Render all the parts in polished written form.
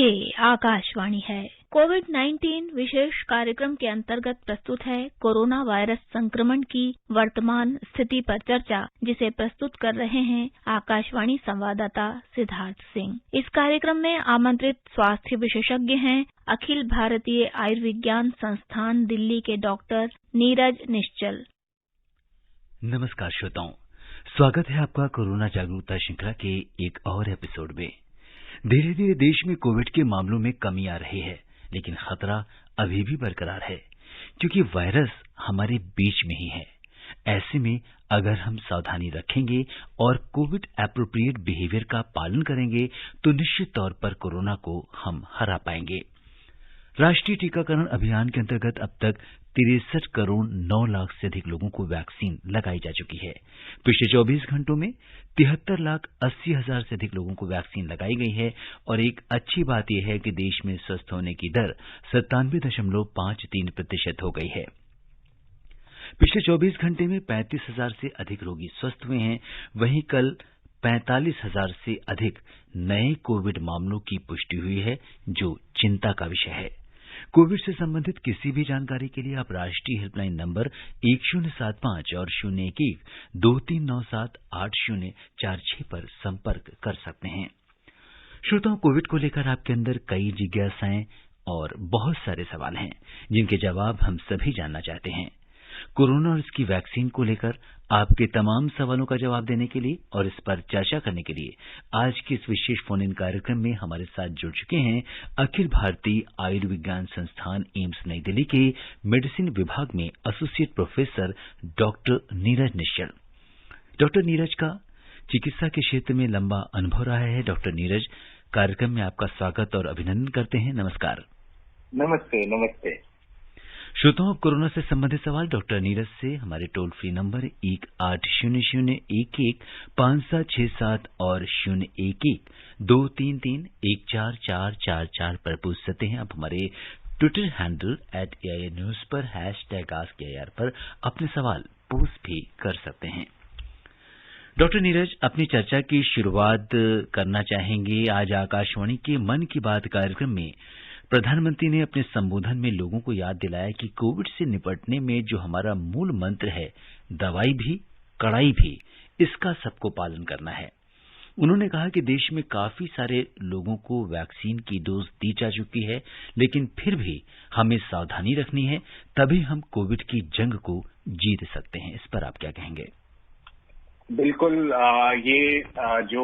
ये आकाशवाणी है। कोविड-19 विशेष कार्यक्रम के अंतर्गत प्रस्तुत है कोरोना वायरस संक्रमण की वर्तमान स्थिति पर चर्चा, जिसे प्रस्तुत कर रहे हैं आकाशवाणी संवाददाता सिद्धार्थ सिंह। इस कार्यक्रम में आमंत्रित स्वास्थ्य विशेषज्ञ हैं अखिल भारतीय आयुर्विज्ञान संस्थान दिल्ली के डॉक्टर नीरज निश्चल। नमस्कार श्रोताओं, स्वागत है आपका कोरोना जागरूकता श्रृंखला के एक और एपिसोड में। धीरे धीरे देश में कोविड के मामलों में कमी आ रही है, लेकिन खतरा अभी भी बरकरार है, क्योंकि वायरस हमारे बीच में ही है। ऐसे में अगर हम सावधानी रखेंगे और कोविड एप्रोप्रिएट बिहेवियर का पालन करेंगे तो निश्चित तौर पर कोरोना को हम हरा पाएंगे। राष्ट्रीय टीकाकरण अभियान के अंतर्गत अब तक 63 करोड़ 9 लाख से अधिक लोगों को वैक्सीन लगाई जा चुकी है। पिछले 24 घंटों में 73 लाख 80 हजार से अधिक लोगों को वैक्सीन लगाई गई है और एक अच्छी बात यह है कि देश में स्वस्थ होने की दर 97.53% हो गई है। पिछले 24 घंटे में 35 हजार से अधिक रोगी स्वस्थ हुए हैं। वहीं कल 45 हजार से अधिक नए कोविड मामलों की पुष्टि हुई है, जो चिंता का विषय है। कोविड से संबंधित किसी भी जानकारी के लिए आप राष्ट्रीय हेल्पलाइन नंबर 1075 और 011-2397-8046 पर संपर्क कर सकते हैं। श्रोताओं, कोविड को लेकर आपके अंदर कई जिज्ञासाएं और बहुत सारे सवाल हैं, जिनके जवाब हम सभी जानना चाहते हैं। कोरोना और इसकी वैक्सीन को लेकर आपके तमाम सवालों का जवाब देने के लिए और इस पर चर्चा करने के लिए आज के इस विशेष फोन इन कार्यक्रम में हमारे साथ जुड़ चुके हैं अखिल भारतीय आयुर्विज्ञान संस्थान एम्स नई दिल्ली के मेडिसिन विभाग में एसोसिएट प्रोफेसर डॉक्टर नीरज निश्चल। डॉक्टर नीरज का चिकित्सा के क्षेत्र में लंबा अनुभव रहा है। डॉक्टर नीरज, कार्यक्रम में आपका स्वागत और अभिनंदन करते हैं। नमस्कार। नमस्ते। नमस्ते श्रोताओं, कोरोना से संबंधित सवाल डॉक्टर नीरज से हमारे टोल फ्री नंबर 1800-11-5767 और 011-233-14444 पर पूछ सकते हैं। आप हमारे ट्विटर हैंडल @AIRnews पर #AskAIR पर अपने सवाल पोस्ट भी कर सकते हैं। डॉक्टर नीरज, अपनी चर्चा की शुरुआत करना चाहेंगे। आज आकाशवाणी के मन की बात कार्यक्रम में प्रधानमंत्री ने अपने संबोधन में लोगों को याद दिलाया कि कोविड से निपटने में जो हमारा मूल मंत्र है, दवाई भी कड़ाई भी, इसका सबको पालन करना है। उन्होंने कहा कि देश में काफी सारे लोगों को वैक्सीन की डोज दी जा चुकी है, लेकिन फिर भी हमें सावधानी रखनी है, तभी हम कोविड की जंग को जीत सकते हैं। इस पर आप क्या कहेंगे? बिल्कुल। जो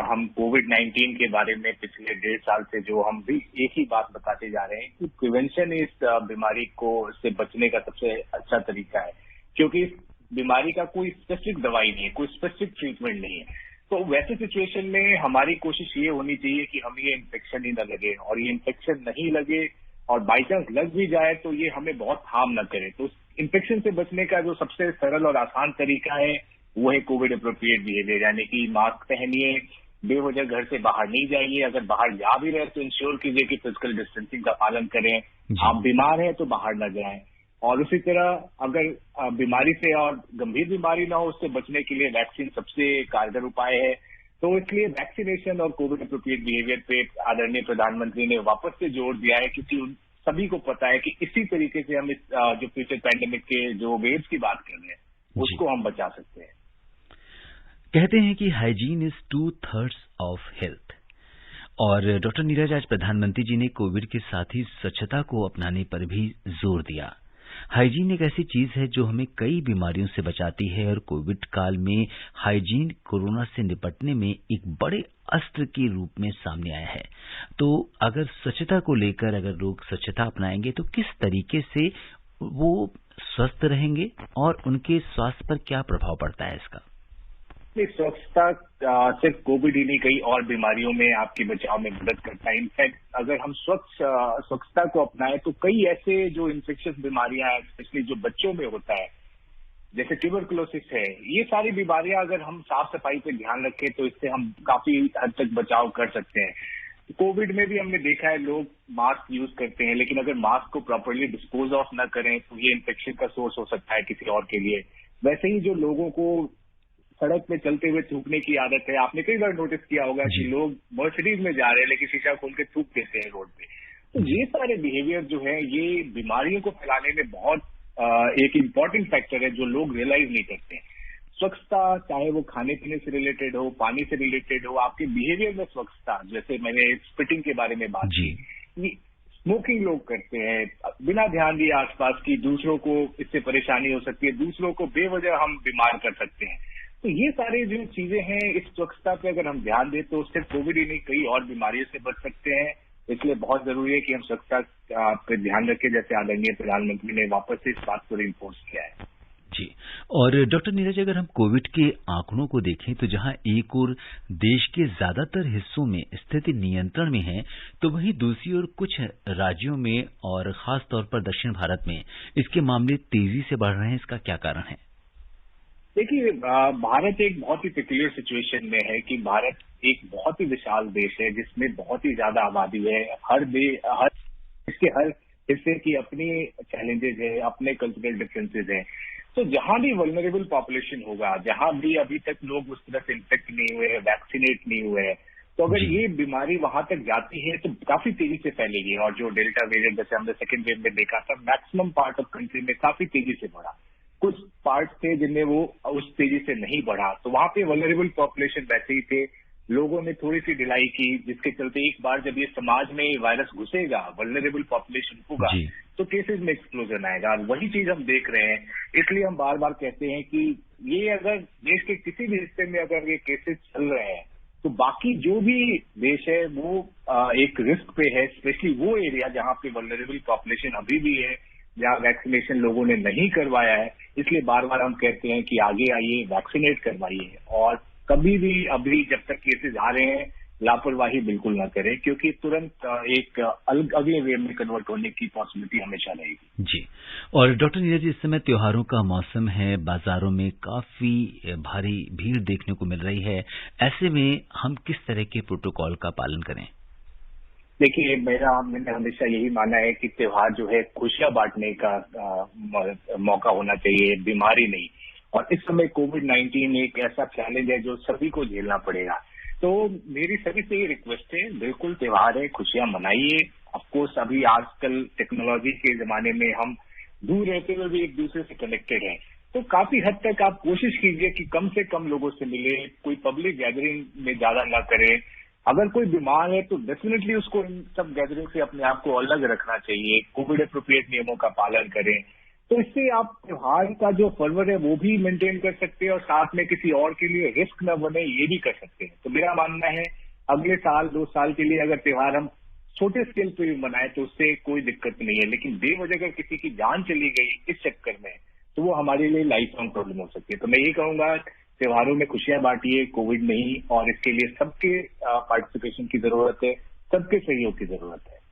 हम कोविड-19 के बारे में पिछले 1.5 साल से जो हम भी एक ही बात बताते जा रहे हैं कि प्रिवेंशन इस बीमारी को से बचने का सबसे अच्छा तरीका है, क्योंकि इस बीमारी का कोई स्पेसिफिक दवाई नहीं है, कोई स्पेसिफिक ट्रीटमेंट नहीं है। तो वैसे सिचुएशन में हमारी कोशिश ये होनी चाहिए कि हमें ये इन्फेक्शन ही न लगे, और ये इन्फेक्शन नहीं लगे और बाई चांस लग भी जाए तो ये हमें बहुत हार्म न करे। तो इन्फेक्शन से बचने का जो सबसे सरल और आसान तरीका है वो है कोविड एप्रोप्रिएट बिहेवियर, यानी कि मास्क पहनिए, बेवजह घर से बाहर नहीं जाइए, अगर बाहर जा भी रहे तो इंश्योर कीजिए कि फिजिकल डिस्टेंसिंग का पालन करें, आप बीमार हैं तो बाहर न जाएं। और उसी तरह अगर बीमारी से और गंभीर बीमारी ना हो, उससे बचने के लिए वैक्सीन सबसे कारगर उपाय है। तो इसलिए वैक्सीनेशन और कोविड एप्रोप्रिएट बिहेवियर पे आदरणीय प्रधानमंत्री ने वापस से जोर दिया है, क्योंकि उन सभी को पता है कि इसी तरीके से हम इस जो फ्यूचर पैंडेमिक के जो वेव्स की बात कर रहे हैं उसको हम बचा सकते हैं। कहते हैं कि हाइजीन इज 2/3 ऑफ हेल्थ। और डॉक्टर नीरज, आज प्रधानमंत्री जी ने कोविड के साथ ही स्वच्छता को अपनाने पर भी जोर दिया। हाइजीन एक ऐसी चीज है जो हमें कई बीमारियों से बचाती है, और कोविड काल में हाइजीन कोरोना से निपटने में एक बड़े अस्त्र के रूप में सामने आया है। तो अगर स्वच्छता को लेकर अगर लोग स्वच्छता अपनाएंगे तो किस तरीके से वो स्वस्थ रहेंगे और उनके स्वास्थ्य पर क्या प्रभाव पड़ता है इसका? स्वच्छता सिर्फ कोविड ही नहीं, कई और बीमारियों में आपके बचाव में मदद करता है। इनफैक्ट अगर हम स्वच्छता को अपनाएं तो कई ऐसे जो इन्फेक्शियस बीमारियां हैं, स्पेशली जो बच्चों में होता है, जैसे ट्यूबरकुलोसिस है, ये सारी बीमारियां अगर हम साफ सफाई पे ध्यान रखें तो इससे हम काफी हद तक बचाव कर सकते हैं। कोविड में भी हमने देखा है लोग मास्क यूज करते हैं, लेकिन अगर मास्क को प्रॉपरली डिस्पोज ऑफ न करें तो ये इन्फेक्शन का सोर्स हो सकता है किसी और के लिए। वैसे ही जो लोगों को सड़क पे चलते हुए थूकने की आदत है। आपने कई बार नोटिस किया होगा कि लोग मर्सिडीज में जा रहे हैं लेकिन शीशा खोल के थूक देते हैं रोड पे। तो ये सारे बिहेवियर जो है ये बीमारियों को फैलाने में बहुत एक इम्पॉर्टेंट फैक्टर है जो लोग रियलाइज नहीं करते हैं। स्वच्छता, चाहे वो खाने पीने से रिलेटेड हो, पानी से रिलेटेड हो, आपके बिहेवियर में स्वच्छता, जैसे मैंने स्पिटिंग के बारे में बात की, स्मोकिंग लोग करते हैं बिना ध्यान दिए आसपास की, दूसरों को इससे परेशानी हो सकती है, दूसरों को बेवजह हम बीमार कर सकते हैं। तो ये सारी जो चीजें हैं, इस स्वच्छता पे अगर हम ध्यान दें तो सिर्फ कोविड ही नहीं कई और बीमारियों से बच सकते हैं। इसलिए बहुत जरूरी है कि हम स्वच्छता पे ध्यान रखें, जैसे आदरणीय प्रधानमंत्री ने वापस से इस बात को रिइंफोर्स किया है। जी। और डॉक्टर नीरज, अगर हम कोविड के आंकड़ों को देखें तो जहां एक ओर देश के ज्यादातर हिस्सों में स्थिति नियंत्रण में है, तो वहीं दूसरी ओर कुछ राज्यों में और खास तौर पर दक्षिण भारत में इसके मामले तेजी से बढ़ रहे हैं। इसका क्या कारण है? देखिए, भारत एक बहुत ही पेक्यूलियर सिचुएशन में है कि भारत एक बहुत ही विशाल देश है जिसमें बहुत ही ज्यादा आबादी है। इसके हर हिस्से की अपनी चैलेंजेस है, अपने कल्चरल डिफरेंसेस हैं। तो जहां भी वल्नरेबल पॉपुलेशन होगा, जहां भी अभी तक लोग उस तरह से इन्फेक्ट नहीं हुए हैं, वैक्सीनेट नहीं हुए हैं, तो अगर ये बीमारी वहां तक जाती है तो काफी तेजी से फैलेगी। और जो डेल्टा वेरिएंट जैसे हमने सेकेंड वेव में देखा था, मैक्सिमम पार्ट ऑफ कंट्री में काफी तेजी से बढ़ा। कुछ पार्ट थे जिनमें वो उस तेजी से नहीं बढ़ा, तो वहां पे वल्नरेबल पॉपुलेशन वैसे ही थे। लोगों ने थोड़ी सी ढिलाई की, जिसके चलते एक बार जब ये समाज में वायरस घुसेगा, वल्नरेबल पॉपुलेशन होगा, तो केसेस में एक्सप्लोजन आएगा। वही चीज हम देख रहे हैं। इसलिए हम बार बार कहते हैं कि ये अगर देश के किसी भी हिस्से में अगर ये केसेस चल रहे हैं, तो बाकी जो भी देश है वो एक रिस्क पे है, स्पेशली वो एरिया जहां पे वल्नरेबल पॉपुलेशन अभी भी है, जहां वैक्सीनेशन लोगों ने नहीं करवाया है। इसलिए बार बार हम कहते हैं कि आगे आइए, वैक्सीनेट करवाइए, और कभी भी अभी जब तक केसेस आ रहे हैं लापरवाही बिल्कुल ना करें, क्योंकि तुरंत एक अगले वेव में कन्वर्ट होने की पॉसिबिलिटी हमेशा रहेगी। जी। और डॉक्टर नीरज, इस समय त्योहारों का मौसम है, बाजारों में काफी भारी भीड़ देखने को मिल रही है। ऐसे में हम किस तरह के प्रोटोकॉल का पालन करें? देखिए, मैंने हमेशा यही माना है कि त्योहार जो है खुशियां बांटने का मौका होना चाहिए, बीमारी नहीं। और इस समय कोविड-19 एक ऐसा चैलेंज है जो सभी को झेलना पड़ेगा। तो मेरी सभी से ये रिक्वेस्ट है, बिल्कुल त्योहार है, खुशियां मनाइए। ऑफकोर्स अभी आजकल टेक्नोलॉजी के जमाने में हम दूर रहते हुए भी एक दूसरे से कनेक्टेड हैं, तो काफी हद तक आप कोशिश कीजिए कि कम से कम लोगों से मिले, कोई पब्लिक गैदरिंग में ज्यादा ना करें। अगर कोई बीमार है तो डेफिनेटली उसको इन सब गैदरिंग से अपने आप को अलग रखना चाहिए। कोविड एप्रोप्रिएट नियमों का पालन करें, तो इससे आप त्योहार का जो फर्वर है वो भी मेंटेन कर सकते हैं और साथ में किसी और के लिए रिस्क न बने ये भी कर सकते हैं। तो मेरा मानना है अगले साल 2 साल के लिए अगर त्योहार हम छोटे स्केल पे भी मनाए तो उससे कोई दिक्कत नहीं है, लेकिन बेवजह अगर किसी की जान चली गई इस चक्कर में तो वो हमारे लिए लाइफ लॉन्ग प्रॉब्लम हो सकती है। तो मैं ये कहूंगा, त्योहारों में खुशियां बांटिए, कोविड नहीं, और इसके लिए सबके पार्टिसिपेशन की जरूरत है, सबके सहयोग की जरूरत है।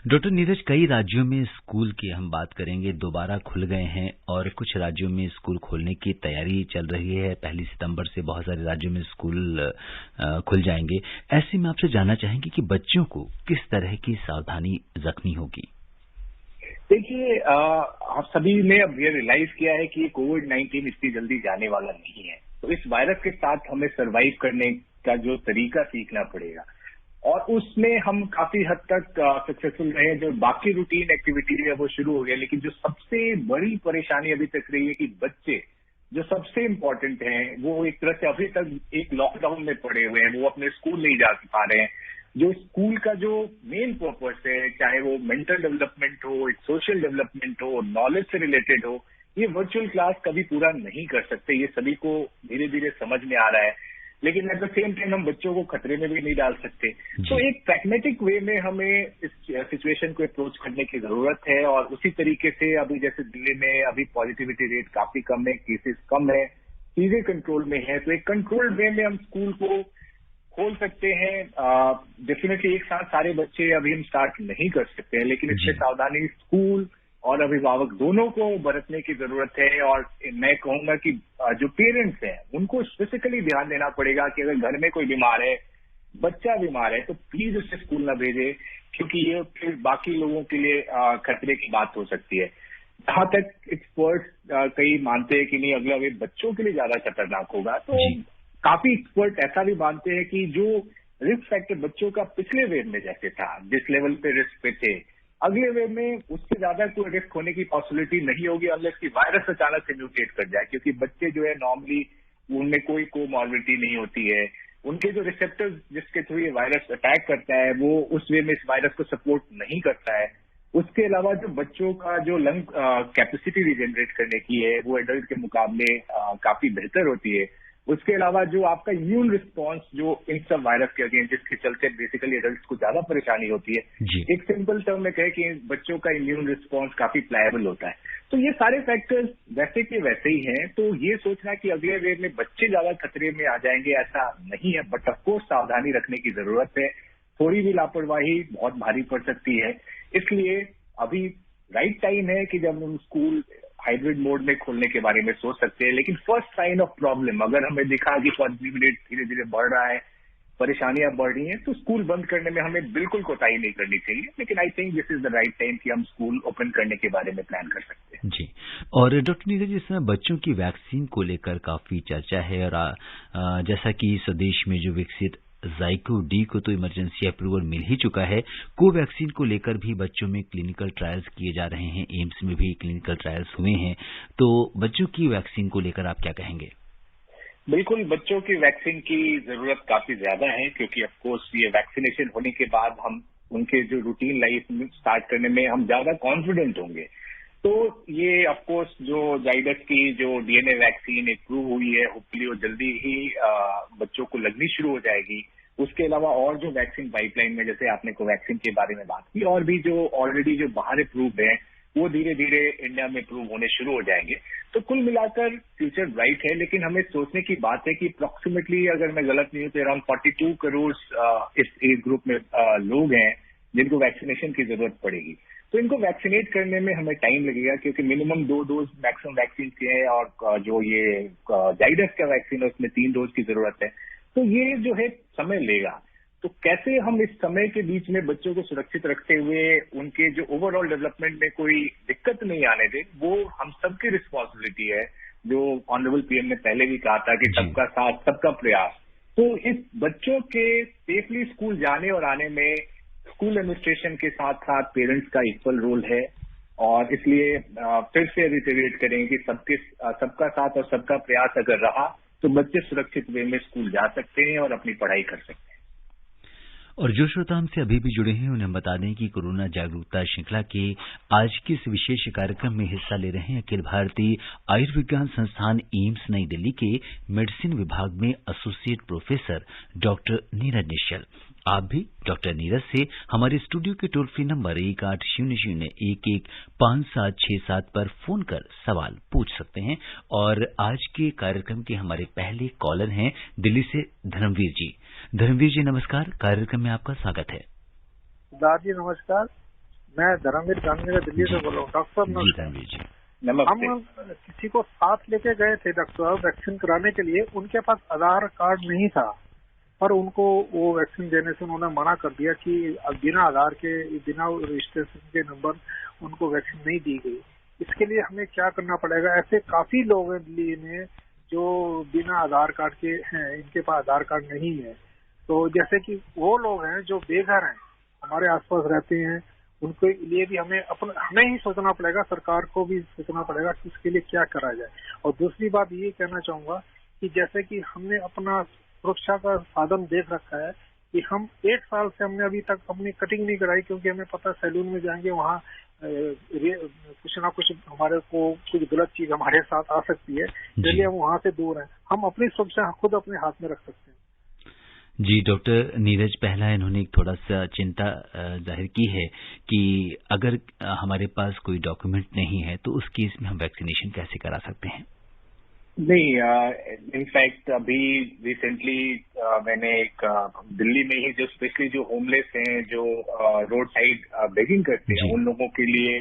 डॉक्टर नीरज, कई राज्यों में स्कूल की हम बात करेंगे दोबारा खुल गए हैं और कुछ राज्यों में स्कूल खोलने की तैयारी चल रही है। 1 सितंबर से बहुत सारे राज्यों में स्कूल खुल जाएंगे। ऐसे में आपसे जानना चाहेंगे कि बच्चों को किस तरह की सावधानी रखनी होगी? देखिए, आप सभी ने अब ये रियलाइज किया है कि कोविड-19 इतनी जल्दी जाने वाला नहीं है, तो इस वायरस के साथ हमें सरवाइव करने का जो तरीका सीखना पड़ेगा, और उसमें हम काफी हद तक सक्सेसफुल रहे। जो बाकी रूटीन एक्टिविटी है वो शुरू हो गया, लेकिन जो सबसे बड़ी परेशानी अभी तक रही है कि बच्चे जो सबसे इम्पोर्टेंट हैं वो एक तरह से अभी तक एक लॉकडाउन में पड़े हुए हैं, वो अपने स्कूल नहीं जा पा रहे हैं। जो स्कूल का जो मेन पर्पस है, चाहे वो मेंटल डेवलपमेंट हो, एक सोशल डेवलपमेंट हो, नॉलेज से रिलेटेड हो, ये वर्चुअल क्लास कभी पूरा नहीं कर सकते। ये सभी को धीरे धीरे समझ में आ रहा है, लेकिन एट द सेम टाइम हम बच्चों को खतरे में भी नहीं डाल सकते। तो एक प्रैग्मेटिक वे में हमें इस सिचुएशन को अप्रोच करने की जरूरत है, और उसी तरीके से अभी जैसे दिल्ली में अभी पॉजिटिविटी रेट काफी कम है, केसेस कम है, चीजें कंट्रोल में है, तो एक कंट्रोल्ड वे में हम स्कूल को खोल सकते हैं। डेफिनेटली एक साथ सारे बच्चे अभी हम स्टार्ट नहीं कर सकते हैं, लेकिन इसमें सावधानी स्कूल और अभिभावक दोनों को बरतने की जरूरत है। और मैं कहूंगा कि जो पेरेंट्स हैं उनको स्पेसिफिकली ध्यान देना पड़ेगा कि अगर घर में कोई बीमार है, बच्चा बीमार है, तो प्लीज उसे स्कूल न भेजे, क्योंकि ये फिर बाकी लोगों के लिए खतरे की बात हो सकती है। जहाँ तक एक्सपर्ट्स कई मानते हैं कि नहीं अगला वेव बच्चों के लिए ज्यादा खतरनाक होगा, तो काफी एक्सपर्ट ऐसा भी मानते हैं कि जो रिस्क फैक्टर बच्चों का पिछले वेव में जैसे था, जिस लेवल पे रिस्क पे थे, अगले वेव में उससे ज्यादा कोई रिस्क होने की पॉसिबिलिटी नहीं होगी अनलेस कि वायरस अचानक से म्यूटेट कर जाए, क्योंकि बच्चे जो है नॉर्मली उनमें कोई कोमॉर्बिडिटी नहीं होती है, उनके जो रिसेप्टर्स जिसके थ्रू ये वायरस अटैक करता है वो उस वे में इस वायरस को सपोर्ट नहीं करता है। उसके अलावा जो बच्चों का जो लंग कैपेसिटी रिजेनरेट करने की है वो एडल्ट के मुकाबले काफी बेहतर होती है। उसके अलावा जो आपका इम्यून रिस्पॉन्स जो इन सब वायरस के अगेंस्ट जिसके चलते बेसिकली एडल्ट को ज्यादा परेशानी होती है, एक सिंपल टर्म में कहे कि बच्चों का इम्यून रिस्पॉन्स काफी प्लायबल होता है। तो ये सारे फैक्टर्स वैसे के वैसे ही हैं। तो ये सोचना कि अगले वेव में बच्चे ज्यादा खतरे में आ जाएंगे ऐसा नहीं है, बट ऑफकोर्स सावधानी रखने की जरूरत है। थोड़ी भी लापरवाही बहुत भारी पड़ सकती है, इसलिए अभी राइट टाइम है कि जब हम स्कूल हाइब्रिड मोड में खोलने के बारे में सोच सकते हैं। लेकिन फर्स्ट साइन ऑफ प्रॉब्लम अगर हमें दिखा कि पॉजिटिव रेट धीरे धीरे बढ़ रहा है, परेशानियां बढ़ रही हैं, तो स्कूल बंद करने में हमें बिल्कुल कोताही नहीं करनी चाहिए। लेकिन I think this is the right time कि हम स्कूल ओपन करने के बारे में प्लान कर सकते हैं। जी, और डॉक्टर नीरज, जिस समय बच्चों की वैक्सीन को लेकर काफी चर्चा है, और जैसा कि स्वदेश में जो विकसित ज़ाइको डी को तो इमरजेंसी अप्रूवल मिल ही चुका है, कोवैक्सीन को लेकर भी बच्चों में क्लिनिकल ट्रायल्स किए जा रहे हैं, एम्स में भी क्लिनिकल ट्रायल्स हुए हैं, तो बच्चों की वैक्सीन को लेकर आप क्या कहेंगे? बिल्कुल, बच्चों की वैक्सीन की जरूरत काफी ज्यादा है, क्योंकि ऑफकोर्स ये वैक्सीनेशन होने के बाद हम उनके जो रूटीन लाइफ स्टार्ट करने में हम ज्यादा कॉन्फिडेंट होंगे। तो ये ऑफकोर्स जो जाइडस की जो डीएनए वैक्सीन अप्रूव हुई है, होपफुली वो जल्दी ही बच्चों को लगनी शुरू हो जाएगी। उसके अलावा और जो वैक्सीन पाइपलाइन में, जैसे आपने कोवैक्सीन के बारे में बात की, और भी जो ऑलरेडी जो बाहर अप्रूव है वो धीरे धीरे इंडिया में अप्रूव होने शुरू हो जाएंगे। तो कुल मिलाकर फ्यूचर ब्राइट है। लेकिन हमें सोचने की बात है कि अप्रोक्सीमेटली, अगर मैं गलत नहीं हूं, तो अराउंड 42 करोड़ इस एज ग्रुप में लोग हैं जिनको वैक्सीनेशन की जरूरत पड़ेगी। तो इनको वैक्सीनेट करने में हमें टाइम लगेगा, क्योंकि मिनिमम 2 डोज मैक्सिमम वैक्सीन के हैं, और जो ये जाइडस का वैक्सीन है उसमें 3 डोज की जरूरत है। तो ये जो है समय लेगा। तो कैसे हम इस समय के बीच में बच्चों को सुरक्षित रखते हुए उनके जो ओवरऑल डेवलपमेंट में कोई दिक्कत नहीं आने दें, वो हम सबकी रिस्पॉन्सिबिलिटी है। जो ऑनरेबल पीएम ने पहले भी कहा था कि सबका साथ सबका प्रयास। तो इस बच्चों के सेफली स्कूल जाने और आने में स्कूल एडमिनिस्ट्रेशन के साथ साथ पेरेंट्स का इक्वल रोल है, और इसलिए फिर से रिटेरेट करें कि सबका साथ और सबका प्रयास अगर रहा तो बच्चे सुरक्षित वे में स्कूल जा सकते हैं और अपनी पढ़ाई कर सकते हैं। और जो श्रोता हमसे अभी भी जुड़े हैं उन्हें बता दें कि कोरोना जागरूकता श्रृंखला के आज के इस विशेष कार्यक्रम में हिस्सा ले रहे हैं अखिल भारतीय आयुर्विज्ञान संस्थान एम्स नई दिल्ली के मेडिसिन विभाग में एसोसिएट प्रोफेसर डॉक्टर नीरज निश्चल। आप भी डॉक्टर नीरज से हमारे स्टूडियो के टोल फ्री नंबर 1800-115767 पर फोन कर सवाल पूछ सकते हैं। और आज के कार्यक्रम के हमारे पहले कॉलर हैं दिल्ली से धर्मवीर जी। धर्मवीर जी नमस्कार, कार्यक्रम में आपका स्वागत है। जी नमस्कार, मैं धर्मवीर गांधीनगर दिल्ली से बोल रहा हूँ। डॉक्टर धर्मवीर जी नमस्ते। हम किसी को साथ लेके गए थे डॉक्टर वैक्सीन कराने के लिए, उनके पास आधार कार्ड नहीं था और उनको वो वैक्सीन देने से उन्होंने मना कर दिया कि बिना आधार के, बिना रजिस्ट्रेशन के नंबर उनको वैक्सीन नहीं दी गई। इसके लिए हमें क्या करना पड़ेगा? ऐसे काफी लोग हैं दिल्ली में जो बिना आधार कार्ड के हैं, इनके पास आधार कार्ड नहीं है। तो जैसे कि वो लोग हैं जो बेघर हैं, हमारे आसपास रहते हैं, उनके लिए भी हमें ही सोचना पड़ेगा, सरकार को भी सोचना पड़ेगा कि इसके लिए क्या करा जाए। और दूसरी बात ये कहना चाहूंगा कि जैसे कि हमने अपना सुरक्षा का साधन देख रखा है कि हम 1 साल से हमने अभी तक अपनी कटिंग नहीं कराई, क्योंकि हमें पता सैलून में जाएंगे वहाँ कुछ ना कुछ हमारे को कुछ गलत चीज हमारे साथ आ सकती है, इसलिए हम वहाँ से दूर हैं। हम अपनी सुरक्षा खुद अपने हाथ में रख सकते हैं। जी डॉक्टर नीरज, पहला इन्होंने एक थोड़ा सा चिंता जाहिर की है कि अगर हमारे पास कोई डॉक्यूमेंट नहीं है तो उस केस में हम वैक्सीनेशन कैसे करा सकते हैं? नहीं, इनफैक्ट अभी रिसेंटली मैंने एक दिल्ली में ही जो स्पेशली जो होमलेस हैं, जो रोड साइड बेगिंग करते हैं, उन लोगों के लिए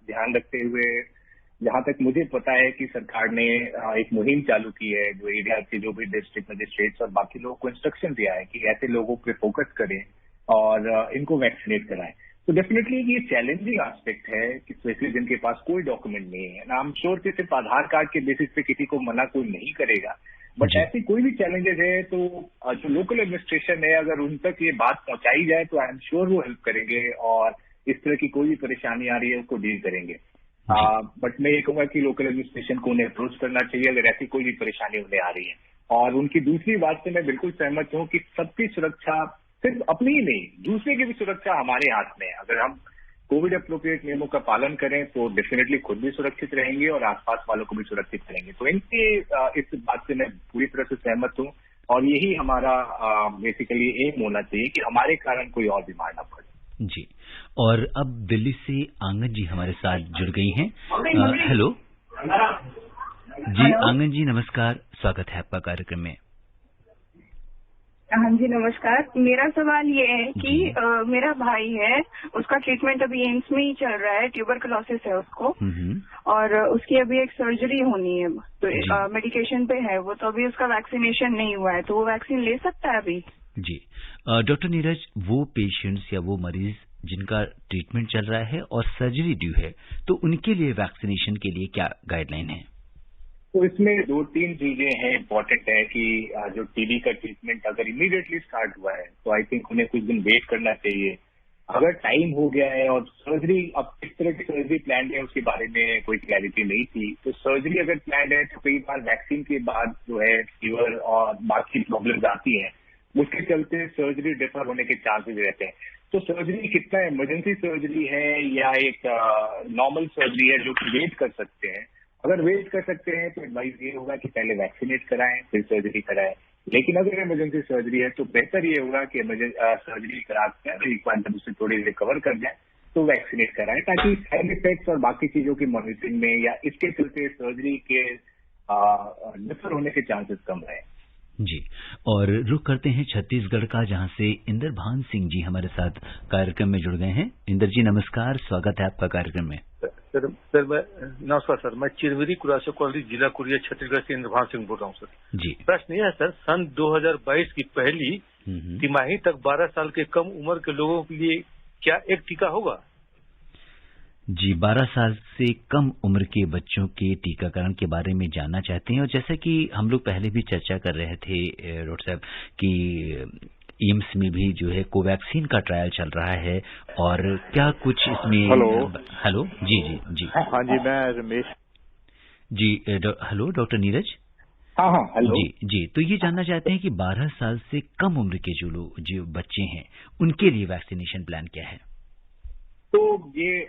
ध्यान रखते हुए जहां तक मुझे पता है कि सरकार ने एक मुहिम चालू की है, जो एरिया के जो भी डिस्ट्रिक्ट मजिस्ट्रेट्स और बाकी लोगों को इंस्ट्रक्शन दिया है कि ऐसे लोगों पे फोकस करें और इनको वैक्सीनेट कराएं। तो डेफिनेटली ये चैलेंजिंग एस्पेक्ट है कि स्पेशली जिनके पास कोई डॉक्यूमेंट नहीं है ना, आई एम श्योर कि सिर्फ आधार कार्ड के बेसिस पे किसी को मना कोई नहीं करेगा, बट ऐसी कोई भी चैलेंजेस है तो जो लोकल एडमिनिस्ट्रेशन है अगर उन तक ये बात पहुंचाई जाए तो आई एम श्योर वो हेल्प करेंगे और इस तरह की कोई भी परेशानी आ रही है उसको डील करेंगे। बट मैं ये कहूंगा कि लोकल एडमिनिस्ट्रेशन को उन्हें अप्रोच करना चाहिए अगर ऐसी कोई भी परेशानी उन्हें आ रही है। और उनकी दूसरी बात से मैं बिल्कुल सहमत हूं कि सबकी सुरक्षा सिर्फ अपनी ही नहीं, दूसरे की भी सुरक्षा हमारे हाथ में है। अगर हम कोविड एप्रोप्रिएट नियमों का पालन करें तो डेफिनेटली खुद भी सुरक्षित रहेंगे और आसपास वालों को भी सुरक्षित करेंगे। तो इनके इस बात से मैं पूरी तरह से सहमत हूं और यही हमारा बेसिकली एम होना चाहिए कि हमारे कारण कोई और बीमार ना पड़े। जी, और अब दिल्ली से आंगन जी हमारे साथ जुड़ गई हैं। हेलो जी, आंगन जी नमस्कार, स्वागत है आपका कार्यक्रम में। हाँ जी नमस्कार। मेरा सवाल ये है कि मेरा भाई है, उसका ट्रीटमेंट अभी एम्स में ही चल रहा है, ट्यूबरकुलोसिस है उसको, और उसकी अभी एक सर्जरी होनी है तो मेडिकेशन पे है वो, तो अभी उसका वैक्सीनेशन नहीं हुआ है, तो वो वैक्सीन ले सकता है अभी? जी डॉक्टर नीरज, वो पेशेंट्स या वो मरीज जिनका ट्रीटमेंट चल रहा है और सर्जरी ड्यू है, तो उनके लिए वैक्सीनेशन के लिए क्या गाइडलाइन है? तो इसमें 2-3 चीजें हैं इंपॉर्टेंट है कि जो टीबी का ट्रीटमेंट अगर इमीडिएटली स्टार्ट हुआ है तो आई थिंक उन्हें कुछ दिन वेट करना चाहिए। अगर टाइम हो गया है और सर्जरी, अब किस तरह की सर्जरी प्लान है उसके बारे में कोई क्लैरिटी नहीं थी, तो सर्जरी अगर प्लान है तो कई बार वैक्सीन के बाद जो है फीवर और बाकी प्रॉब्लम्स आती हैं, उसके चलते सर्जरी डिफर होने के चांसेस रहते हैं। तो सर्जरी कितना इमरजेंसी सर्जरी है या एक नॉर्मल सर्जरी है जो कि वेट कर सकते हैं? अगर वेट कर सकते हैं तो एडवाइस ये होगा कि पहले वैक्सीनेट कराएं फिर सर्जरी कराएं। लेकिन अगर इमरजेंसी सर्जरी है तो बेहतर ये होगा कि सर्जरी करा कर एक बार जब उसे थोड़ी रिकवर कर जाए तो वैक्सीनेट कराएं, ताकि साइड इफेक्ट्स और बाकी चीजों की मॉनिटरिंग में या इसके चलते सर्जरी के डिफर होने के चांसेस कम रहे। जी, और रुख करते हैं छत्तीसगढ़ का, जहां से इंद्रभान सिंह जी हमारे साथ कार्यक्रम में जुड़ गए हैं। इंद्र जी नमस्कार, स्वागत है आपका कार्यक्रम में। सर मैं नमस्कार सर, मैं चिरमिरी कुरासा कॉलोनी जिला कुरिया छत्तीसगढ़ से इंद्रभान सिंह बोल रहा हूँ सर। जी, प्रश्न यह है सर, सन 2022 की पहली तिमाही तक 12 साल के कम उम्र के लोगों के लिए क्या एक टीका होगा? जी, 12 साल से कम उम्र के बच्चों के टीकाकरण के बारे में जानना चाहते हैं, और जैसा कि हम लोग पहले भी चर्चा कर रहे थे डॉक्टर साहब कि एम्स में भी जो है कोवैक्सीन का ट्रायल चल रहा है, और क्या कुछ इसमें हेलो जी जी जी हाँ जी, मैं रमेश जी हेलो डॉक्टर नीरज। हाँ हेलो जी जी, तो ये जानना चाहते हैं कि 12 साल से कम उम्र के जो बच्चे हैं उनके लिए वैक्सीनेशन प्लान क्या है? तो ये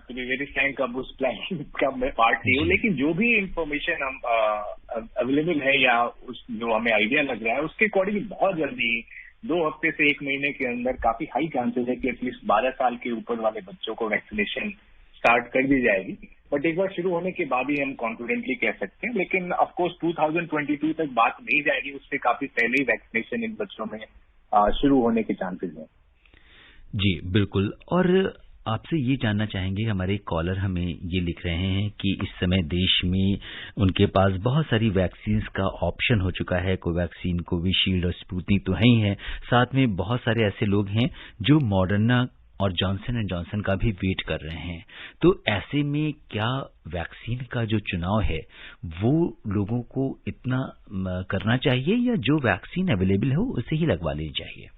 टू बी वेरी फ्रैंक अब उस प्लान का मैं पार्ट नहीं हूँ, लेकिन जो भी इंफॉर्मेशन हम अवेलेबल है या उस जो हमें आइडिया लग रहा है उसके अकॉर्डिंग बहुत जल्दी 2 हफ्ते से 1 महीने के अंदर काफी हाई चांसेस है कि एटलीस्ट 12 साल के ऊपर वाले बच्चों को वैक्सीनेशन स्टार्ट कर दी जाएगी। बट एक बार शुरू होने के बाद ही हम कॉन्फिडेंटली कह सकते हैं, लेकिन ऑफकोर्स 2022 तक बात नहीं जाएगी, उससे काफी पहले ही वैक्सीनेशन इन बच्चों में शुरू होने के चांसेस हैं। जी बिल्कुल, और आपसे ये जानना चाहेंगे, हमारे कॉलर हमें ये लिख रहे हैं कि इस समय देश में उनके पास बहुत सारी वैक्सीन्स का ऑप्शन हो चुका है, कोवैक्सीन, कोविशील्ड और स्पुतनिक तो है ही है, साथ में बहुत सारे ऐसे लोग हैं जो मॉडर्ना और जॉनसन एंड जॉनसन का भी वेट कर रहे हैं। तो ऐसे में क्या वैक्सीन का जो चुनाव है वो लोगों को इतना करना चाहिए या जो वैक्सीन अवेलेबल हो उसे ही लगवा लेनी चाहिए?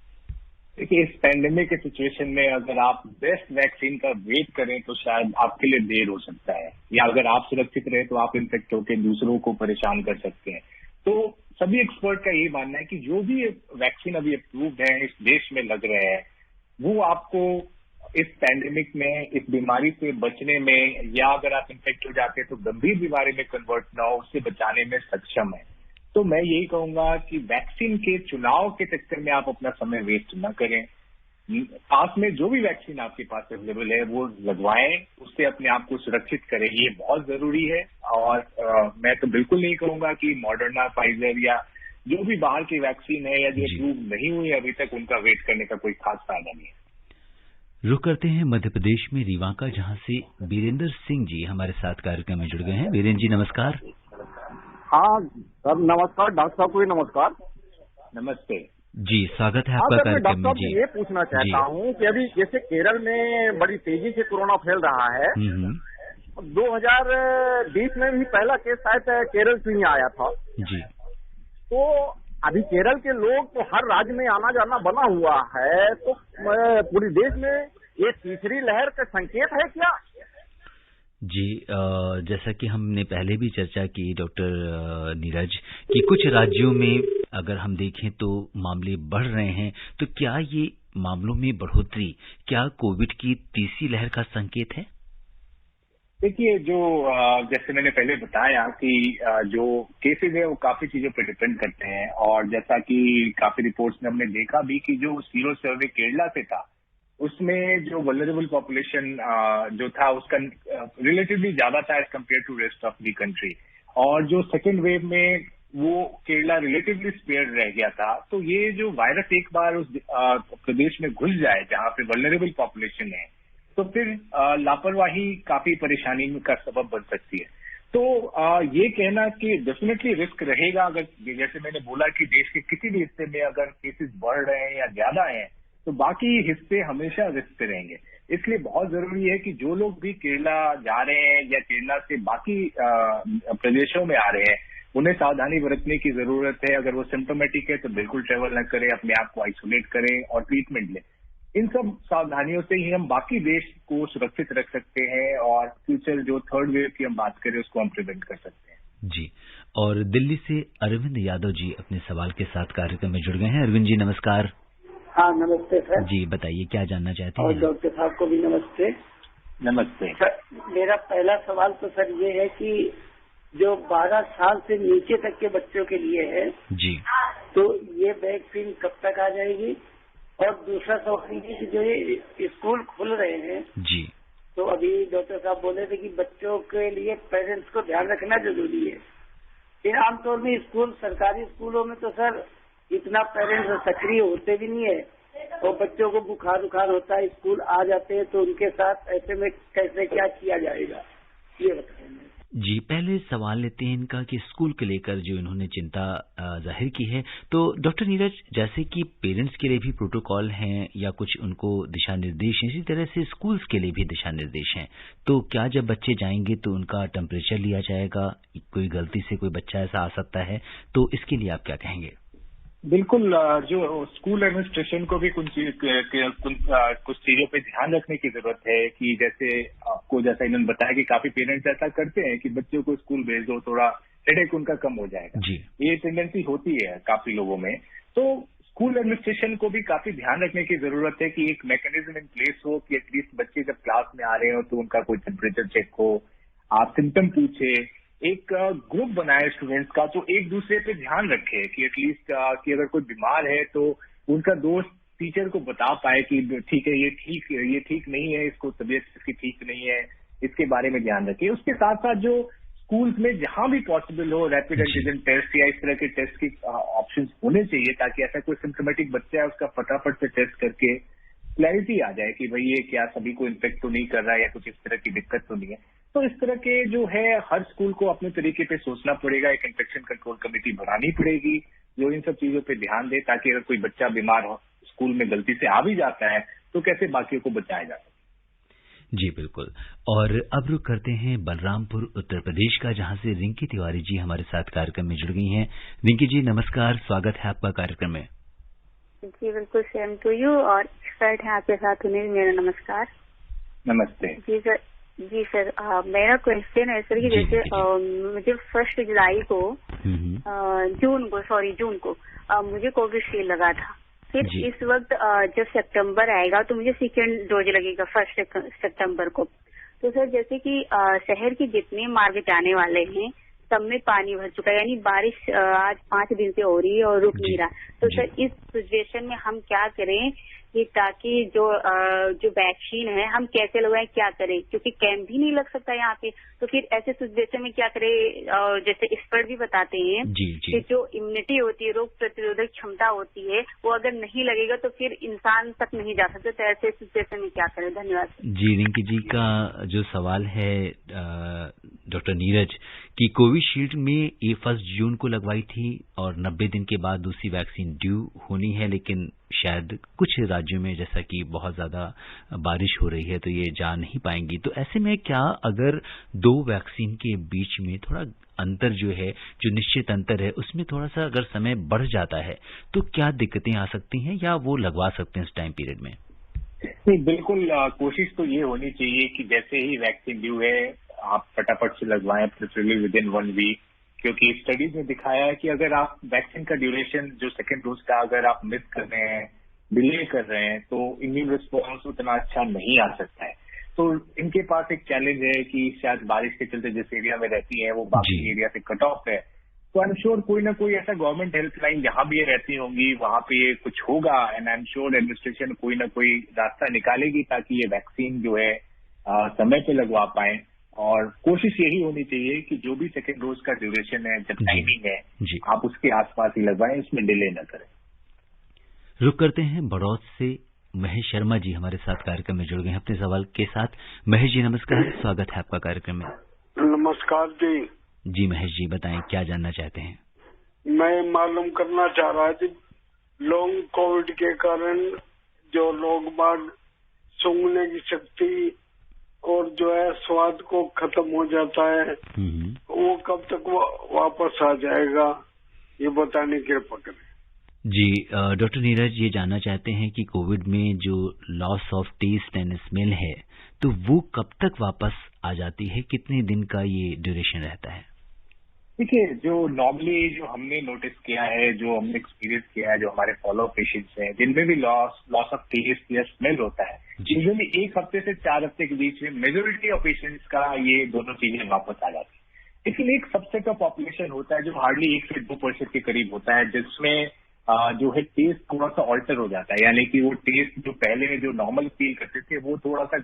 देखिए, इस पैंडेमिक के सिचुएशन में अगर आप बेस्ट वैक्सीन का वेट करें तो शायद आपके लिए देर हो सकता है, या अगर आप सुरक्षित रहे तो आप इन्फेक्ट होकर दूसरों को परेशान कर सकते हैं। तो सभी एक्सपर्ट का ये मानना है कि जो भी वैक्सीन अभी अप्रूव्ड है इस देश में लग रहे हैं वो आपको इस पैंडेमिक में, इस बीमारी से बचने में, या अगर आप इन्फेक्ट हो जाते हैं तो गंभीर बीमारी में कन्वर्ट ना हो, उससे बचाने में सक्षम है। तो मैं यही कहूंगा कि वैक्सीन के चुनाव के चक्कर में आप अपना समय वेस्ट न करें। पास में जो भी वैक्सीन आपके पास अवेलेबल है वो लगवाएं, उससे अपने आप को सुरक्षित करें, ये बहुत जरूरी है। और मैं तो बिल्कुल नहीं कहूंगा कि मॉडर्ना, फाइजर या जो भी बाहर की वैक्सीन है या जो अप्रूव नहीं हुई अभी तक, उनका वेट करने का कोई खास फायदा नहीं है। रुक करते हैं मध्य प्रदेश में रीवा का, जहां से वीरेंद्र सिंह जी हमारे साथ कार्यक्रम में जुड़ गए हैं। वीरेंद्र जी नमस्कार। हाँ सर नमस्कार, डॉक्टर साहब को भी नमस्कार। नमस्ते जी, स्वागत है आपका कार्यक्रम में। डॉक्टर जी, ये पूछना चाहता हूँ कि अभी जैसे केरल में बड़ी तेजी से कोरोना फैल रहा है, 2020 में भी पहला केस शायद केरल से ही आया था। जी, तो अभी केरल के लोग तो हर राज्य में आना जाना बना हुआ है, तो पूरे देश में ये तीसरी लहर का संकेत है क्या? जी, जैसा कि हमने पहले भी चर्चा की डॉक्टर नीरज कि कुछ राज्यों में अगर हम देखें तो मामले बढ़ रहे हैं, तो क्या ये मामलों में बढ़ोतरी क्या कोविड की तीसरी लहर का संकेत है? देखिए, जो जैसे मैंने पहले बताया कि जो केसेज है वो काफी चीजों पर डिपेंड करते हैं, और जैसा कि काफी रिपोर्ट्स में हमने देखा भी कि जो सीरो सर्वे केरला से था उसमें जो वल्नरेबल पॉपुलेशन जो था उसका रिलेटिवली ज्यादा था as compare to rest of the country, और जो सेकेंड वेव में वो केरला रिलेटिवली स्पेयर रह गया था। तो ये जो वायरस एक बार उस प्रदेश में घुस जाए जहां पे वल्नरेबल पॉपुलेशन है, तो फिर लापरवाही काफी परेशानी का सबब बन सकती है। तो ये कहना कि डेफिनेटली रिस्क रहेगा, अगर जैसे मैंने बोला कि देश के किसी भी हिस्से में अगर केसेस बढ़ रहे हैं या ज्यादा हैं, तो बाकी हिस्से हमेशा रिस्क पे रहेंगे। इसलिए बहुत जरूरी है कि जो लोग भी केरला जा रहे हैं या केरला से बाकी प्रदेशों में आ रहे हैं, उन्हें सावधानी बरतने की जरूरत है। अगर वो सिम्टोमेटिक है तो बिल्कुल ट्रेवल न करें, अपने आप को आइसोलेट करें और ट्रीटमेंट लें। इन सब सावधानियों से ही हम बाकी देश को सुरक्षित रख सकते हैं, और फ्यूचर जो थर्ड वेव की हम बात करें उसको हम प्रिवेंट कर सकते हैं। जी, और दिल्ली से अरविंद यादव जी अपने सवाल के साथ कार्यक्रम में जुड़ गए हैं। अरविंद जी नमस्कार। हाँ नमस्ते सर। जी बताइए क्या जानना चाहते हैं? और डॉक्टर साहब को भी नमस्ते। नमस्ते सर, मेरा पहला सवाल तो सर ये है कि जो 12 साल से नीचे तक के बच्चों के लिए है जी, तो ये वैक्सीन कब तक आ जाएगी? और दूसरा सवाल ये कि जो ये स्कूल खुल रहे हैं जी, तो अभी डॉक्टर साहब बोले थे कि बच्चों के लिए पेरेंट्स को ध्यान रखना जरूरी है। फिर आमतौर में स्कूल सरकारी स्कूलों में तो सर इतना पेरेंट्स सक्रिय होते भी नहीं है, और बच्चों को बुखार होता है, स्कूल आ जाते हैं, तो उनके साथ ऐसे में कैसे क्या किया जाएगा ये बताएं। जी, पहले सवाल लेते हैं इनका कि स्कूल के लेकर जो इन्होंने चिंता जाहिर की है। तो डॉक्टर नीरज, जैसे कि पेरेंट्स के लिए भी प्रोटोकॉल हैं या कुछ उनको दिशा निर्देश हैं, इसी तरह से स्कूल्स के लिए भी दिशा निर्देश हैं। तो क्या जब बच्चे जाएंगे तो उनका टेम्परेचर लिया जाएगा? कोई गलती से कोई बच्चा ऐसा आ सकता है, तो इसके लिए आप क्या कहेंगे? बिल्कुल, जो स्कूल एडमिनिस्ट्रेशन को भी कुछ चीजों पे ध्यान रखने की जरूरत है कि जैसे आपको जैसा इन्होंने बताया कि काफी पेरेंट्स ऐसा करते हैं कि बच्चों को स्कूल भेज दो, थोड़ा हेडेक उनका कम हो जाएगा जी। ये टेंडेंसी होती है काफी लोगों में। तो स्कूल एडमिनिस्ट्रेशन को भी काफी ध्यान रखने की जरूरत है कि एक मैकेनिज्म इन प्लेस हो कि एटलीस्ट बच्चे जब क्लास में आ रहे हो तो उनका कोई टेम्परेचर चेक हो, आप सिम्टम पूछे, एक ग्रुप बनाए स्टूडेंट्स का, तो एक दूसरे पे ध्यान रखे कि एटलीस्ट कि अगर कोई बीमार है तो उनका दोस्त टीचर को बता पाए कि ठीक है ये ठीक नहीं है, इसको तबीयत इसकी ठीक नहीं है, इसके बारे में ध्यान रखिए। उसके साथ साथ जो स्कूल्स में जहां भी पॉसिबल हो रैपिड एंटीजन टेस्ट या इस तरह के टेस्ट के ऑप्शंस होने चाहिए, ताकि ऐसा कोई सिम्टोमेटिक बच्चा है उसका फटाफट से टेस्ट करके क्लैरिटी आ जाए कि भाई ये क्या सभी को इन्फेक्ट तो नहीं कर रहा है या कुछ इस तरह की दिक्कत तो नहीं है। तो इस तरह के जो है हर स्कूल को अपने तरीके पे सोचना पड़ेगा, एक इन्फेक्शन कंट्रोल कमेटी बनानी पड़ेगी जो इन सब चीजों पे ध्यान दे, ताकि अगर कोई बच्चा बीमार हो स्कूल में गलती से आ भी जाता है तो कैसे बाकियों को बचाया जा सके। जी बिल्कुल। और अब रुक करते हैं बलरामपुर उत्तर प्रदेश का, जहां से रिंकी तिवारी जी हमारे साथ कार्यक्रम में जुड़ गई हैं। रिंकी जी नमस्कार, स्वागत है आपका कार्यक्रम में। जी बिल्कुल, सेम टू यू। और एक्सपर्ट हैं आपके साथ, उन्हें मेरा नमस्कार। नमस्ते। जी सर, मेरा क्वेश्चन है सर कि जैसे मुझे 1 जुलाई को जून को मुझे कोविशील्ड लगा था। फिर इस वक्त जब सितंबर आएगा तो मुझे सेकेंड डोज लगेगा 1 सितंबर को। तो सर जैसे कि शहर के जितने मार्ग जाने वाले हैं सब में पानी भर चुका है, यानी बारिश आज 5 दिन से हो रही है और रुक नहीं रहा। तो सर इस सिचुएशन में हम क्या करें कि ताकि जो वैक्सीन है हम कैसे लगवाएं, क्या करें, क्योंकि कैंप भी नहीं लग सकता यहाँ पे। तो फिर ऐसे सिचुएशन में क्या करें? जैसे एक्सपर्ट भी बताते हैं कि जो इम्यूनिटी होती है, रोग प्रतिरोधक क्षमता होती है, वो अगर नहीं लगेगा तो फिर इंसान तक नहीं जा सकते। तो ऐसे सिचुएशन में क्या करें? धन्यवाद। जी, रिंकी जी का जो सवाल है डॉक्टर नीरज कि कोविशील्ड में ये 1 जून को लगवाई थी और 90 दिन के बाद दूसरी वैक्सीन ड्यू होनी है, लेकिन शायद कुछ राज्यों में जैसा कि बहुत ज़्यादा बारिश हो रही है तो ये जा नहीं पाएंगी। तो ऐसे में क्या अगर 2 वैक्सीन के बीच में थोड़ा अंतर जो है, जो निश्चित अंतर है, उसमें थोड़ा सा अगर समय बढ़ जाता है तो क्या दिक्कतें आ सकती हैं या वो लगवा सकते हैं उस टाइम पीरियड में? नहीं, बिल्कुल कोशिश तो ये होनी चाहिए कि जैसे ही वैक्सीन ड्यू है आप फटाफट से लगवाएं, प्रेफरेबली विद इन 1 वीक, क्योंकि स्टडीज ने दिखाया है कि अगर आप वैक्सीन का ड्यूरेशन जो सेकेंड डोज का अगर आप मिस कर रहे हैं, डिले कर रहे हैं, तो इम्यून रिस्पॉन्स उतना अच्छा नहीं आ सकता है। तो इनके पास एक चैलेंज है कि शायद बारिश के चलते जिस एरिया में रहती है वो बाकी एरिया से कट ऑफ है। तो आई एम श्योर कोई ना कोई ऐसा गवर्नमेंट हेल्पलाइन जहां भी ये रहती होंगी वहां पे ये कुछ होगा, and I am sure administration कोई ना कोई रास्ता निकालेगी ताकि ये वैक्सीन जो है समय पे लगवा पाए। और कोशिश यही होनी चाहिए कि जो भी सेकेंड डोज का ड्यूरेशन है, जब टाइमिंग है, आप उसके आसपास ही लगवाएं, इसमें डिले न करें। रुक करते हैं बड़ौद से महेश शर्मा जी हमारे साथ कार्यक्रम में जुड़ गए हैं अपने सवाल के साथ। महेश जी नमस्कार, स्वागत है आपका कार्यक्रम में। नमस्कार जी। जी महेश जी बताएं, क्या जानना चाहते हैं? मैं मालूम करना चाह रहा था, लॉन्ग कोविड के कारण जो लोग बाग सूंघने की शक्ति और जो है स्वाद को खत्म हो जाता है, वो कब तक वापस आ जाएगा, ये बताने की कृपा करें। जी डॉक्टर नीरज ये जानना चाहते हैं कि कोविड में जो loss of taste and smell है तो वो कब तक वापस आ जाती है, कितने दिन का ये ड्यूरेशन रहता है? देखिए, जो नॉर्मली जो हमने नोटिस किया है, जो हमने एक्सपीरियंस किया है, जो हमारे फॉलो पेशेंट्स हैं जिनमें भी लॉस ऑफ टेस्ट या स्मेल होता है, यूजुअली 1 हफ्ते से 4 हफ्ते के बीच में मेजोरिटी ऑफ पेशेंट्स का ये दोनों चीजें वापस आ जाती है। लेकिन एक सबसेट ऑफ पॉपुलेशन होता है जो हार्डली 1 से 2% के करीब होता है, जिसमें जो है टेस्ट थोड़ा सा ऑल्टर हो जाता है, यानी कि वो टेस्ट जो पहले जो नॉर्मल फील करते थे वो थोड़ा सा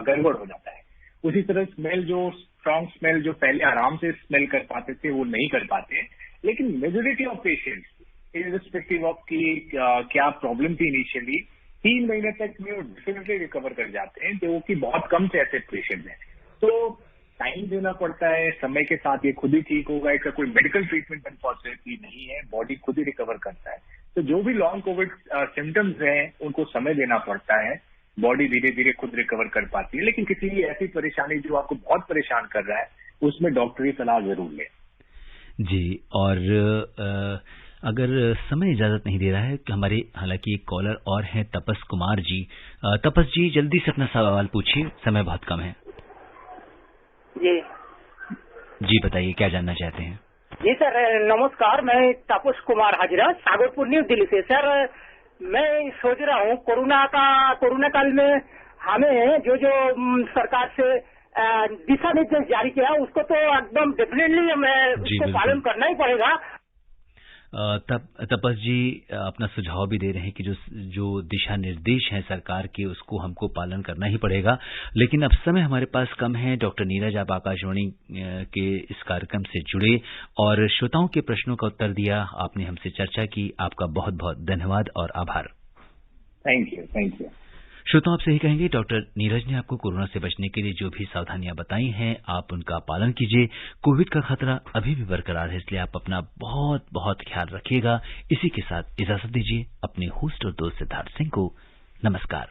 गड़बड़ हो जाता है। उसी तरह स्मेल, जो स्ट्रॉन्ग स्मेल जो पहले आराम से स्मेल कर पाते थे वो नहीं कर पाते। लेकिन majority of patients irrespective of की क्या प्रॉब्लम थी इनिशियली, 3 महीने तक में वो डेफिनेटली रिकवर कर जाते हैं, जो कि बहुत कम से ऐसे पेशेंट हैं। तो टाइम देना पड़ता है, समय के साथ ये खुद ही ठीक होगा, इसका कोई मेडिकल ट्रीटमेंट अनफॉर्चुनेटली नहीं है, बॉडी खुद ही रिकवर करता है। तो जो भी लॉन्ग कोविड सिम्टम्स हैं उनको समय देना पड़ता है, बॉडी धीरे धीरे खुद रिकवर कर पाती है। लेकिन किसी ऐसी परेशानी जो आपको बहुत परेशान कर रहा है उसमें डॉक्टरी सलाह जरूर लें। जी, और अगर समय इजाजत नहीं दे रहा है कि हमारे हालांकि एक कॉलर और हैं तपस कुमार जी। तपस जी जल्दी से अपना सवाल पूछिए, समय बहुत कम है। जी बताइए, क्या जानना चाहते हैं? जी सर नमस्कार, मैं तपस कुमार हाजरा, सागरपुर न्यू दिल्ली से। सर मैं सोच रहा हूँ कोरोना काल में हमें जो सरकार से दिशा निर्देश जारी किया उसको तो एकदम डेफिनेटली हमें उसको पालन करना ही पड़ेगा। तपस जी अपना सुझाव भी दे रहे हैं कि जो दिशा निर्देश हैं सरकार के उसको हमको पालन करना ही पड़ेगा। लेकिन अब समय हमारे पास कम है। डॉक्टर नीरज, आप आकाशवाणी के इस कार्यक्रम से जुड़े और श्रोताओं के प्रश्नों का उत्तर दिया, आपने हमसे चर्चा की, आपका बहुत बहुत धन्यवाद और आभार। Thank you. श्रोताओं आपसे ही कहेंगे, डॉक्टर नीरज ने आपको कोरोना से बचने के लिए जो भी सावधानियां बताई हैं आप उनका पालन कीजिए। कोविड का खतरा अभी भी बरकरार है, इसलिए आप अपना बहुत बहुत ख्याल रखिएगा। इसी के साथ इजाजत दीजिए अपने होस्ट और दोस्त सिद्धार्थ सिंह को। नमस्कार।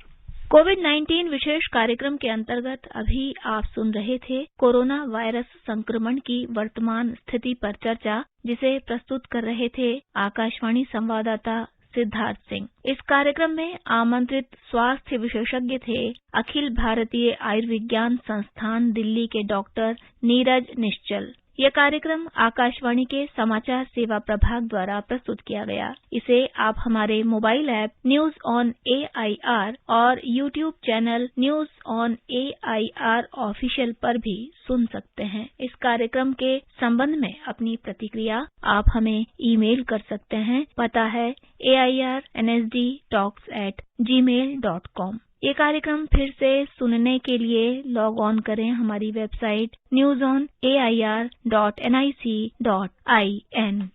कोविड-19 विशेष कार्यक्रम के अंतर्गत अभी आप सुन रहे थे कोरोना वायरस संक्रमण की वर्तमान स्थिति पर चर्चा, जिसे प्रस्तुत कर रहे थे आकाशवाणी संवाददाता सिद्धार्थ सिंह। इस कार्यक्रम में आमंत्रित स्वास्थ्य विशेषज्ञ थे अखिल भारतीय आयुर्विज्ञान संस्थान दिल्ली के डॉक्टर नीरज निश्चल। यह कार्यक्रम आकाशवाणी के समाचार सेवा प्रभाग द्वारा प्रस्तुत किया गया। इसे आप हमारे mobile app news on AIR और YouTube channel news on AIR official पर भी सुन सकते हैं। इस कार्यक्रम के संबंध में अपनी प्रतिक्रिया आप हमें ईमेल कर सकते हैं। पता है airnsdtalks@gmail.com। ये कार्यक्रम फिर से सुनने के लिए लॉग ऑन करें हमारी वेबसाइट newsonair.nic.in।